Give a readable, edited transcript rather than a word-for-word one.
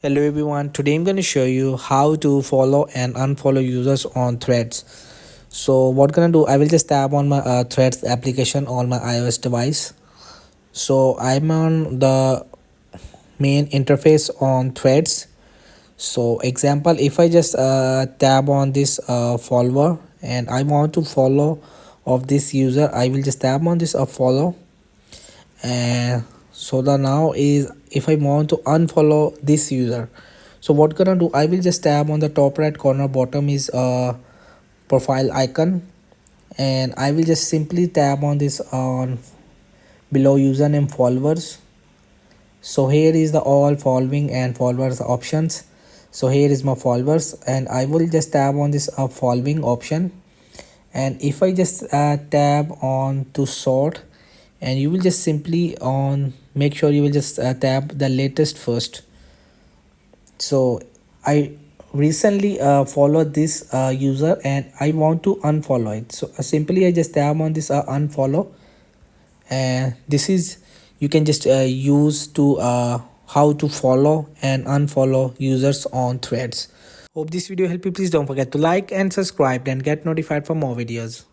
Hello everyone, today I'm going to show you how to follow and unfollow users on Threads. So what gonna do, I will just tap on my Threads application on my iOS device. So I'm on the main interface on Threads. So example, if I just tap on this follower and I want to follow of this user, I will just tap on this follow. And so the now is if I want to unfollow this user, so what gonna do, I will just tap on the top right corner bottom is profile icon, and I will just simply tap on this on below username followers. So here is the all following and followers options. So here is my followers and I will just tap on this following option, and if I just tap on to sort, and you will just simply on make sure you will just tap the latest first. So I recently followed this user and I want to unfollow it, so simply I just tap on this unfollow, and this is you can just use to how to follow and unfollow users on Threads. Hope this video helped you. Please don't forget to like and subscribe and get notified for more videos.